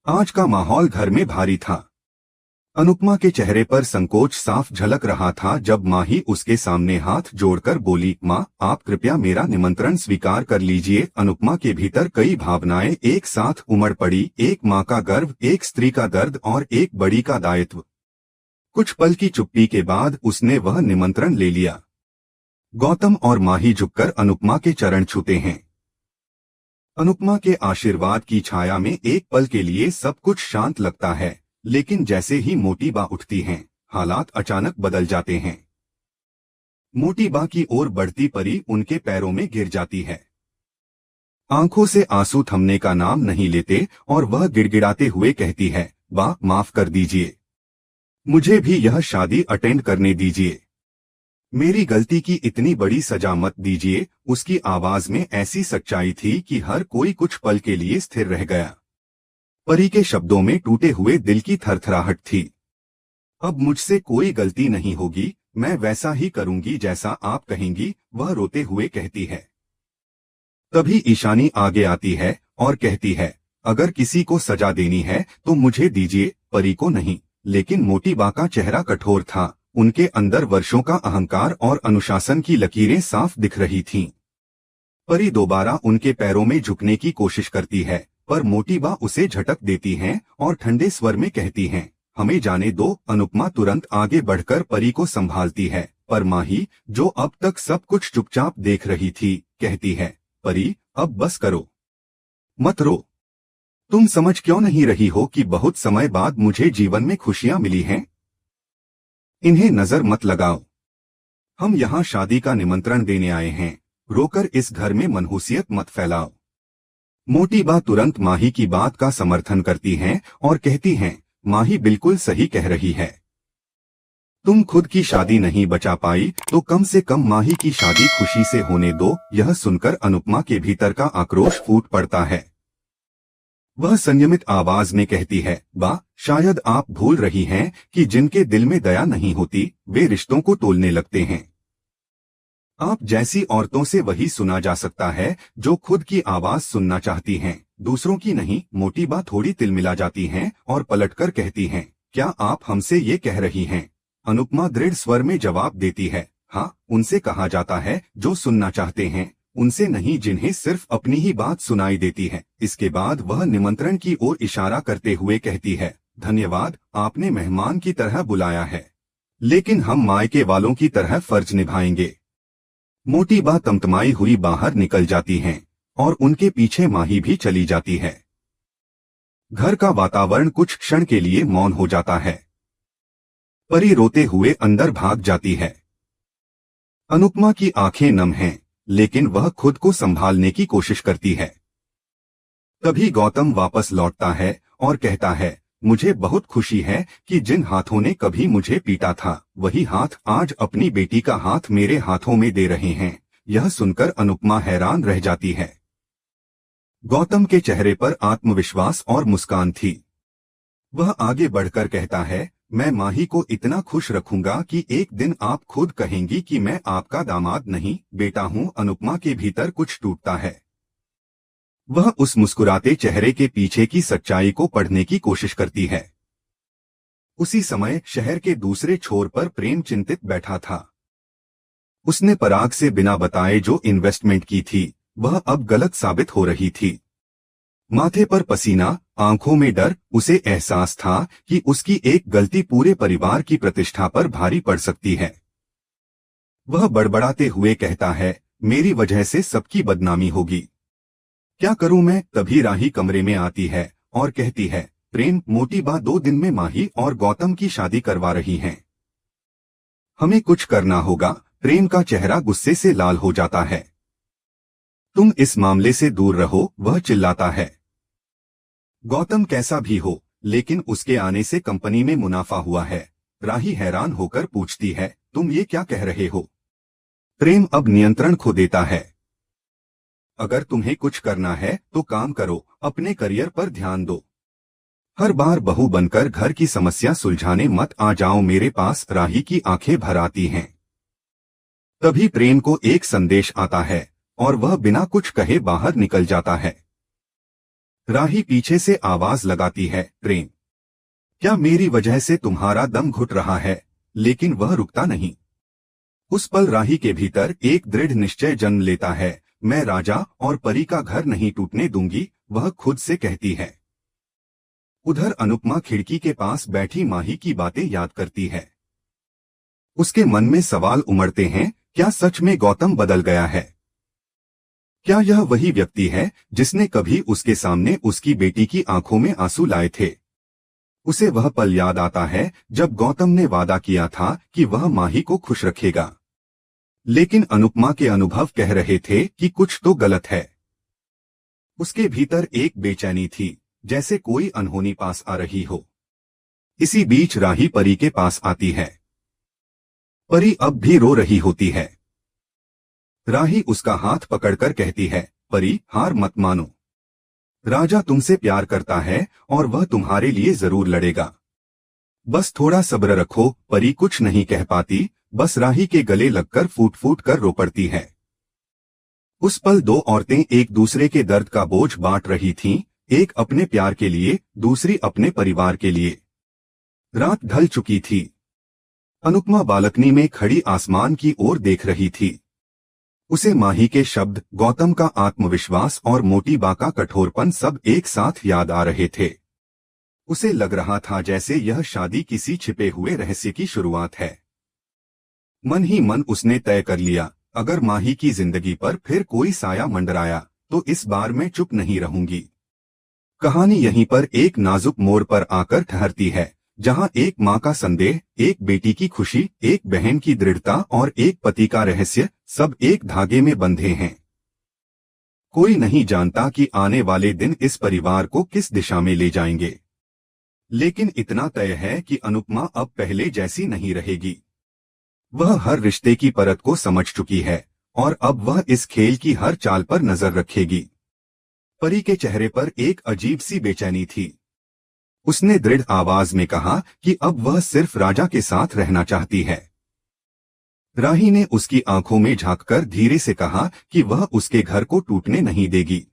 आज का माहौल घर में भारी था। अनुपमा के चेहरे पर संकोच साफ झलक रहा था जब माही उसके सामने हाथ जोड़कर बोली, माँ, आप कृपया मेरा निमंत्रण स्वीकार कर लीजिए। अनुपमा के भीतर कई भावनाएं एक साथ उमड़ पड़ी, एक माँ का गर्व, एक स्त्री का दर्द और एक बड़ी का दायित्व। कुछ पल की चुप्पी के बाद उसने वह निमंत्रण ले लिया। गौतम और माही झुककर अनुपमा के चरण छूते हैं। अनुपमा के आशीर्वाद की छाया में एक पल के लिए सब कुछ शांत लगता है, लेकिन जैसे ही मोटी बा उठती हैं, हालात अचानक बदल जाते हैं। मोटी बा की ओर बढ़ती परी उनके पैरों में गिर जाती है। आंखों से आंसू थमने का नाम नहीं लेते और वह गिड़गिड़ाते हुए कहती है, बा, माफ कर दीजिए, मुझे भी यह शादी अटेंड करने दीजिए। मेरी गलती की इतनी बड़ी सजा मत दीजिए। उसकी आवाज में ऐसी सच्चाई थी कि हर कोई कुछ पल के लिए स्थिर रह गया। परी के शब्दों में टूटे हुए दिल की थरथराहट थी। अब मुझसे कोई गलती नहीं होगी, मैं वैसा ही करूंगी जैसा आप कहेंगी, वह रोते हुए कहती है। तभी ईशानी आगे आती है और कहती है, अगर किसी को सजा देनी है तो मुझे दीजिए, परी को नहीं। लेकिन मोटी बा का चेहरा कठोर था, उनके अंदर वर्षों का अहंकार और अनुशासन की लकीरें साफ दिख रही थीं। परी दोबारा उनके पैरों में झुकने की कोशिश करती है, पर मोटी बा उसे झटक देती हैं और ठंडे स्वर में कहती हैं, हमें जाने दो। अनुपमा तुरंत आगे बढ़कर परी को संभालती है, पर माही, जो अब तक सब कुछ चुपचाप देख रही थी, कहती है, परी, अब बस करो, मत रो। तुम समझ क्यों नहीं रही हो कि बहुत समय बाद मुझे जीवन में खुशियां मिली हैं? इन्हें नजर मत लगाओ। हम यहाँ शादी का निमंत्रण देने आए हैं, रोकर इस घर में मनहूसियत मत फैलाओ। मोटी बा तुरंत माही की बात का समर्थन करती हैं और कहती हैं, माही बिल्कुल सही कह रही है। तुम खुद की शादी नहीं बचा पाई तो कम से कम माही की शादी खुशी से होने दो। यह सुनकर अनुपमा के भीतर का आक्रोश फूट पड़ता है। वह संयमित आवाज में कहती है, बा, शायद आप भूल रही हैं कि जिनके दिल में दया नहीं होती वे रिश्तों को तोलने लगते हैं। आप जैसी औरतों से वही सुना जा सकता है जो खुद की आवाज सुनना चाहती हैं, दूसरों की नहीं। मोटी बा थोड़ी तिलमिला जाती हैं और पलटकर कहती हैं, क्या आप हमसे ये कह रही हैं? अनुपमा दृढ़ स्वर में जवाब देती है, हाँ, उनसे कहा जाता है जो सुनना चाहते हैं, उनसे नहीं जिन्हें सिर्फ अपनी ही बात सुनाई देती है। इसके बाद वह निमंत्रण की ओर इशारा करते हुए कहती है, धन्यवाद, आपने मेहमान की तरह बुलाया है, लेकिन हम मायके वालों की तरह फर्ज निभाएंगे। मोटी बा तमतमाई हुई बाहर निकल जाती हैं और उनके पीछे माही भी चली जाती है। घर का वातावरण कुछ क्षण के लिए मौन हो जाता है। परी रोते हुए अंदर भाग जाती है। अनुपमा की आंखें नम हैं, लेकिन वह खुद को संभालने की कोशिश करती है। तभी गौतम वापस लौटता है और कहता है, मुझे बहुत खुशी है कि जिन हाथों ने कभी मुझे पीटा था वही हाथ आज अपनी बेटी का हाथ मेरे हाथों में दे रहे हैं। यह सुनकर अनुपमा हैरान रह जाती है। गौतम के चेहरे पर आत्मविश्वास और मुस्कान थी। वह आगे बढ़कर कहता है, मैं माही को इतना खुश रखूंगा कि एक दिन आप खुद कहेंगी कि मैं आपका दामाद नहीं, बेटा हूं। अनुपमा के भीतर कुछ टूटता है। वह उस मुस्कुराते चेहरे के पीछे की सच्चाई को पढ़ने की कोशिश करती है। उसी समय शहर के दूसरे छोर पर प्रेम चिंतित बैठा था। उसने पराग से बिना बताए जो इन्वेस्टमेंट की थी वह अब गलत साबित हो रही थी। माथे पर पसीना, आंखों में डर, उसे एहसास था कि उसकी एक गलती पूरे परिवार की प्रतिष्ठा पर भारी पड़ सकती है। वह बड़बड़ाते हुए कहता है, मेरी वजह से सबकी बदनामी होगी, क्या करूं मैं? तभी राही कमरे में आती है और कहती है, प्रेम, मोटी बा 2 दिन में माही और गौतम की शादी करवा रही हैं। हमें कुछ करना होगा। प्रेम का चेहरा गुस्से से लाल हो जाता है। तुम इस मामले से दूर रहो, वह चिल्लाता है। गौतम कैसा भी हो, लेकिन उसके आने से कंपनी में मुनाफा हुआ है। राही हैरान होकर पूछती है, तुम ये क्या कह रहे हो? प्रेम अब नियंत्रण खो देता है। अगर तुम्हें कुछ करना है तो काम करो, अपने करियर पर ध्यान दो। हर बार बहू बनकर घर की समस्या सुलझाने मत आ जाओ मेरे पास। राही की आंखें भर आती हैं। तभी प्रेम को एक संदेश आता है और वह बिना कुछ कहे बाहर निकल जाता है। राही पीछे से आवाज लगाती है, प्रेम, क्या मेरी वजह से तुम्हारा दम घुट रहा है? लेकिन वह रुकता नहीं। उस पल राही के भीतर एक दृढ़ निश्चय जन्म लेता है, मैं राजा और परी का घर नहीं टूटने दूंगी, वह खुद से कहती है। उधर अनुपमा खिड़की के पास बैठी माही की बातें याद करती है। उसके मन में सवाल उमड़ते हैं, क्या सच में गौतम बदल गया है? क्या यह वही व्यक्ति है जिसने कभी उसके सामने उसकी बेटी की आंखों में आंसू लाए थे? उसे वह पल याद आता है जब गौतम ने वादा किया था कि वह माही को खुश रखेगा। लेकिन अनुपमा के अनुभव कह रहे थे कि कुछ तो गलत है। उसके भीतर एक बेचैनी थी, जैसे कोई अनहोनी पास आ रही हो। इसी बीच राही परी के पास आती है। परी अब भी रो रही होती है। राही उसका हाथ पकड़कर कहती है, परी, हार मत मानो। राजा तुमसे प्यार करता है और वह तुम्हारे लिए जरूर लड़ेगा। बस थोड़ा सब्र रखो। परी कुछ नहीं कह पाती, बस राही के गले लगकर फूट फूट कर रो पड़ती है। उस पल दो औरतें एक दूसरे के दर्द का बोझ बांट रही थीं, एक अपने प्यार के लिए, दूसरी अपने परिवार के लिए। रात ढल चुकी थी। अनुपमा बालकनी में खड़ी आसमान की ओर देख रही थी। उसे माही के शब्द, गौतम का आत्मविश्वास और मोटी बा का कठोरपन सब एक साथ याद आ रहे थे। उसे लग रहा था जैसे यह शादी किसी छिपे हुए रहस्य की शुरुआत है। मन ही मन उसने तय कर लिया, अगर माही की जिंदगी पर फिर कोई साया मंडराया तो इस बार मैं चुप नहीं रहूंगी। कहानी यहीं पर एक नाजुक मोड़ पर आकर ठहरती है, जहां एक माँ का संदेह, एक बेटी की खुशी, एक बहन की दृढ़ता और एक पति का रहस्य सब एक धागे में बंधे हैं। कोई नहीं जानता कि आने वाले दिन इस परिवार को किस दिशा में ले जाएंगे। लेकिन इतना तय है कि अनुपमा अब पहले जैसी नहीं रहेगी। वह हर रिश्ते की परत को समझ चुकी है और अब वह इस खेल की हर चाल पर नजर रखेगी। परी के चेहरे पर एक अजीब सी बेचैनी थी। उसने दृढ़ आवाज में कहा कि अब वह सिर्फ राजा के साथ रहना चाहती है। राही ने उसकी आंखों में झांककर धीरे से कहा कि वह उसके घर को टूटने नहीं देगी।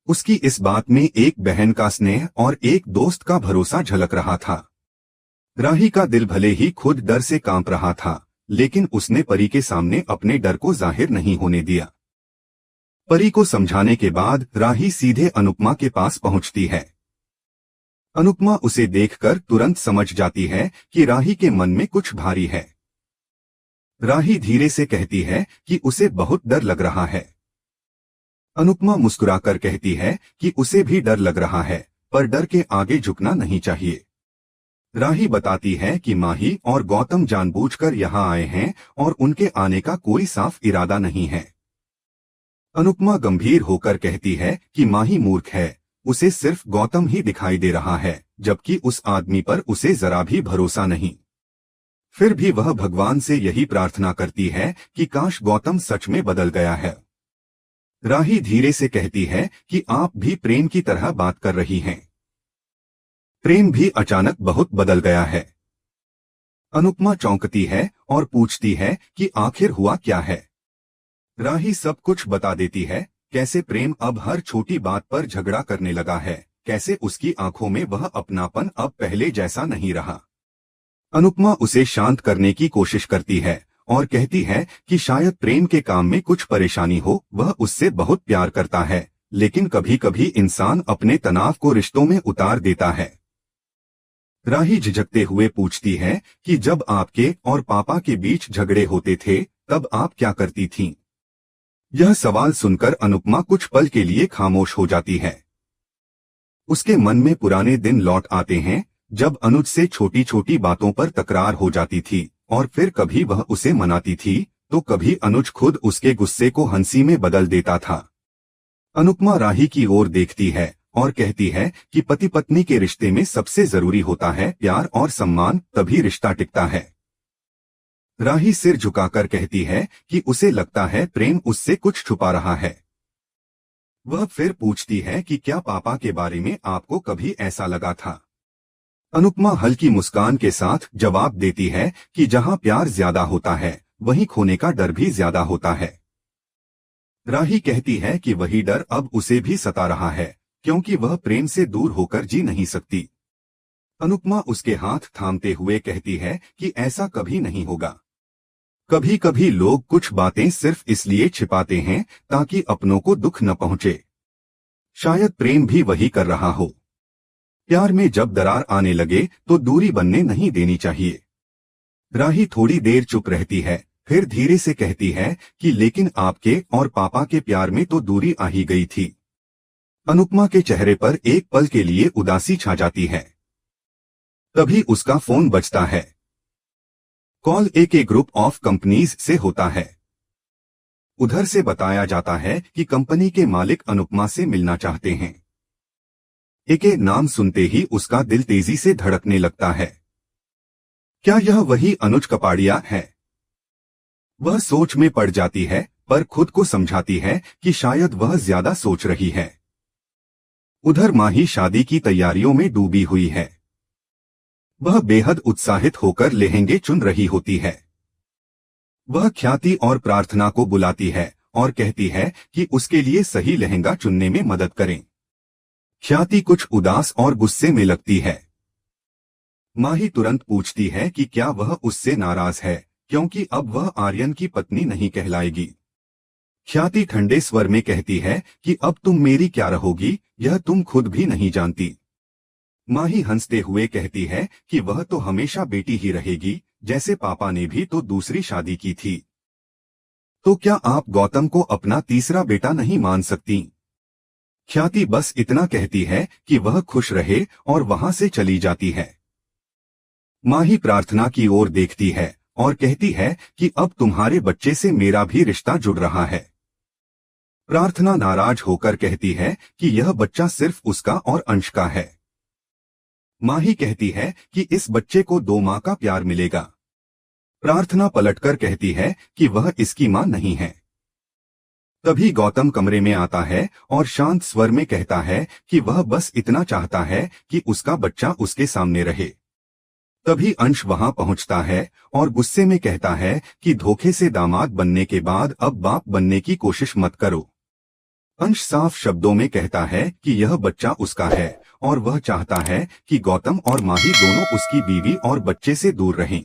उसकी इस बात में एक बहन का स्नेह और एक दोस्त का भरोसा झलक रहा था। राही का दिल भले ही खुद डर से कांप रहा था, लेकिन उसने परी के सामने अपने डर को जाहिर नहीं होने दिया। परी को समझाने के बाद राही सीधे अनुपमा के पास पहुंचती है। अनुपमा उसे देखकर तुरंत समझ जाती है कि राही के मन में कुछ भारी है। राही धीरे से कहती है कि उसे बहुत डर लग रहा है। अनुपमा मुस्कुराकर कहती है कि उसे भी डर लग रहा है, पर डर के आगे झुकना नहीं चाहिए। राही बताती है कि माही और गौतम जानबूझकर यहाँ आए हैं और उनके आने का कोई साफ इरादा नहीं है। अनुपमा गंभीर होकर कहती है कि माही मूर्ख है, उसे सिर्फ गौतम ही दिखाई दे रहा है, जबकि उस आदमी पर उसे जरा भी भरोसा नहीं। फिर भी वह भगवान से यही प्रार्थना करती है कि काश गौतम सच में बदल गया है। राही धीरे से कहती है कि आप भी प्रेम की तरह बात कर रही हैं। प्रेम भी अचानक बहुत बदल गया है। अनुपमा चौंकती है और पूछती है कि आखिर हुआ क्या है। राही सब कुछ बता देती है, कैसे प्रेम अब हर छोटी बात पर झगड़ा करने लगा है, कैसे उसकी आंखों में वह अपनापन अब पहले जैसा नहीं रहा। अनुपमा उसे शांत करने की कोशिश करती है और कहती है कि शायद प्रेम के काम में कुछ परेशानी हो, वह उससे बहुत प्यार करता है, लेकिन कभी कभी इंसान अपने तनाव को रिश्तों में उतार देता है। राही झिझकते हुए पूछती है कि जब आपके और पापा के बीच झगड़े होते थे तब आप क्या करती थीं? यह सवाल सुनकर अनुपमा कुछ पल के लिए खामोश हो जाती है। उसके मन में पुराने दिन लौट आते हैं, जब अनुज से छोटी छोटी बातों पर तकरार हो जाती थी और फिर कभी वह उसे मनाती थी तो कभी अनुज खुद उसके गुस्से को हंसी में बदल देता था। अनुपमा राही की ओर देखती है और कहती है कि पति पत्नी के रिश्ते में सबसे जरूरी होता है प्यार और सम्मान, तभी रिश्ता टिकता है। राही सिर झुकाकर कहती है कि उसे लगता है प्रेम उससे कुछ छुपा रहा है। वह फिर पूछती है कि क्या पापा के बारे में आपको कभी ऐसा लगा था? अनुपमा हल्की मुस्कान के साथ जवाब देती है कि जहां प्यार ज्यादा होता है वहीं खोने का डर भी ज्यादा होता है। राही कहती है कि वही डर अब उसे भी सता रहा है, क्योंकि वह प्रेम से दूर होकर जी नहीं सकती। अनुपमा उसके हाथ थामते हुए कहती है कि ऐसा कभी नहीं होगा। कभी कभी लोग कुछ बातें सिर्फ इसलिए छिपाते हैं ताकि अपनों को दुख न पहुंचे। शायद प्रेम भी वही कर रहा हो। प्यार में जब दरार आने लगे तो दूरी बनने नहीं देनी चाहिए। राही थोड़ी देर चुप रहती है, फिर धीरे से कहती है कि लेकिन आपके और पापा के प्यार में तो दूरी आ ही गई थी। अनुपमा के चेहरे पर एक पल के लिए उदासी छा जाती है। तभी उसका फोन बजता है। कॉल एक ग्रुप ऑफ कंपनीज से होता है। उधर से बताया जाता है कि कंपनी के मालिक अनुपमा से मिलना चाहते हैं। एके नाम सुनते ही उसका दिल तेजी से धड़कने लगता है। क्या यह वही अनुज कपाड़िया है? वह सोच में पड़ जाती है, पर खुद को समझाती है कि शायद वह ज्यादा सोच रही है। उधर माही शादी की तैयारियों में डूबी हुई है। वह बेहद उत्साहित होकर लहंगे चुन रही होती है। वह ख्याति और प्रार्थना को बुलाती है और कहती है कि उसके लिए सही लहंगा चुनने में मदद करें। ख्याति कुछ उदास और गुस्से में लगती है। माही तुरंत पूछती है कि क्या वह उससे नाराज है, क्योंकि अब वह आर्यन की पत्नी नहीं कहलाएगी। ख्याति ठंडे स्वर में कहती है कि अब तुम मेरी क्या रहोगी, यह तुम खुद भी नहीं जानती। माही हंसते हुए कहती है कि वह तो हमेशा बेटी ही रहेगी, जैसे पापा ने भी तो दूसरी शादी की थी। तो क्या आप गौतम को अपना तीसरा बेटा नहीं मान सकती? ख्याति बस इतना कहती है कि वह खुश रहे और वहां से चली जाती है। माही प्रार्थना की ओर देखती है और कहती है कि अब तुम्हारे बच्चे से मेरा भी रिश्ता जुड़ रहा है। प्रार्थना नाराज होकर कहती है कि यह बच्चा सिर्फ उसका और अंश का है। माही कहती है कि इस बच्चे को 2 माँ का प्यार मिलेगा। प्रार्थना पलटकर कहती है कि वह इसकी माँ नहीं है। तभी गौतम कमरे में आता है और शांत स्वर में कहता है कि वह बस इतना चाहता है कि उसका बच्चा उसके सामने रहे। तभी अंश वहां पहुंचता है और गुस्से में कहता है कि धोखे से दामाद बनने के बाद अब बाप बनने की कोशिश मत करो। अंश साफ शब्दों में कहता है कि यह बच्चा उसका है और वह चाहता है कि गौतम और माही दोनों उसकी बीवी और बच्चे से दूर रहें।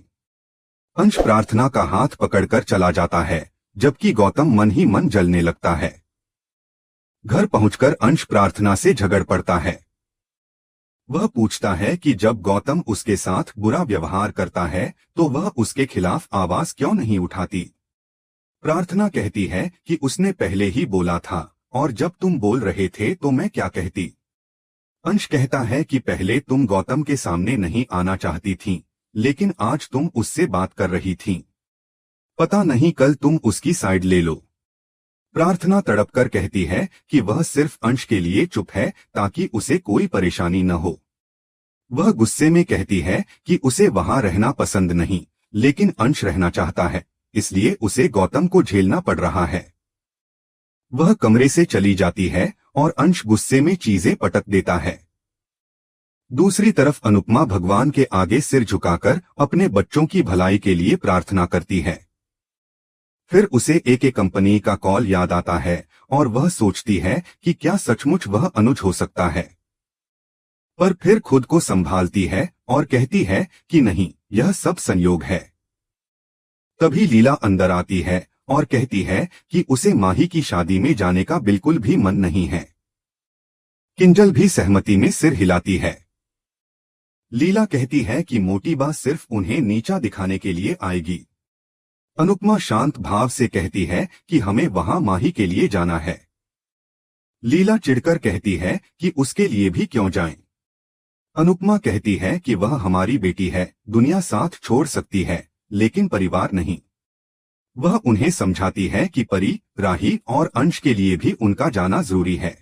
अंश प्रार्थना का हाथ पकड़कर चला जाता है, जबकि गौतम मन ही मन जलने लगता है। घर पहुंचकर अंश प्रार्थना से झगड़ पड़ता है। वह पूछता है कि जब गौतम उसके साथ बुरा व्यवहार करता है तो वह उसके खिलाफ आवाज क्यों नहीं उठाती। प्रार्थना कहती है कि उसने पहले ही बोला था, और जब तुम बोल रहे थे तो मैं क्या कहती। अंश कहता है कि पहले तुम गौतम के सामने नहीं आना चाहती थी, लेकिन आज तुम उससे बात कर रही थी। पता नहीं कल तुम उसकी साइड ले लो। प्रार्थना तड़पकर कहती है कि वह सिर्फ अंश के लिए चुप है ताकि उसे कोई परेशानी न हो। वह गुस्से में कहती है कि उसे वहां रहना पसंद नहीं, लेकिन अंश रहना चाहता है, इसलिए उसे गौतम को झेलना पड़ रहा है। वह कमरे से चली जाती है और अंश गुस्से में चीजें पटक देता है। दूसरी तरफ अनुपमा भगवान के आगे सिर झुकाकर अपने बच्चों की भलाई के लिए प्रार्थना करती है। फिर उसे एक कंपनी का कॉल याद आता है और वह सोचती है कि क्या सचमुच वह अनुज हो सकता है। पर फिर खुद को संभालती है और कहती है कि नहीं, यह सब संयोग है। तभी लीला अंदर आती है और कहती है कि उसे माही की शादी में जाने का बिल्कुल भी मन नहीं है। किंजल भी सहमति में सिर हिलाती है। लीला कहती है कि मोटी बा सिर्फ उन्हें नीचा दिखाने के लिए आएगी। अनुपमा शांत भाव से कहती है कि हमें वहां माही के लिए जाना है। लीला चिढ़कर कहती है कि उसके लिए भी क्यों जाएं? अनुपमा कहती है कि वह हमारी बेटी है, दुनिया साथ छोड़ सकती है, लेकिन परिवार नहीं। वह उन्हें समझाती है कि परी, राही और अंश के लिए भी उनका जाना जरूरी है।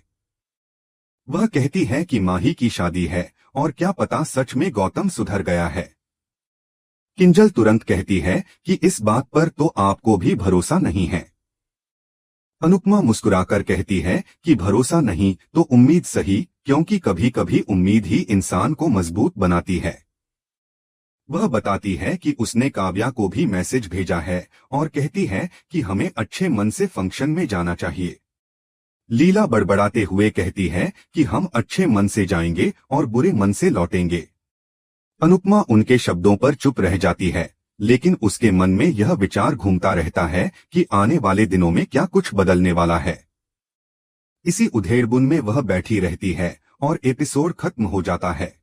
वह कहती है कि माही की शादी है और क्या पता सच में गौतम सुधर गया है। किंजल तुरंत कहती है कि इस बात पर तो आपको भी भरोसा नहीं है। अनुपमा मुस्कुराकर कहती है कि भरोसा नहीं तो उम्मीद सही, क्योंकि कभी कभी उम्मीद ही इंसान को मजबूत बनाती है। वह बताती है कि उसने काव्या को भी मैसेज भेजा है और कहती है कि हमें अच्छे मन से फंक्शन में जाना चाहिए। लीला बड़बड़ाते हुए कहती है कि हम अच्छे मन से जाएंगे और बुरे मन से लौटेंगे। अनुपमा उनके शब्दों पर चुप रह जाती है, लेकिन उसके मन में यह विचार घूमता रहता है कि आने वाले दिनों में क्या कुछ बदलने वाला है। इसी उधेड़बुन में वह बैठी रहती है और एपिसोड खत्म हो जाता है।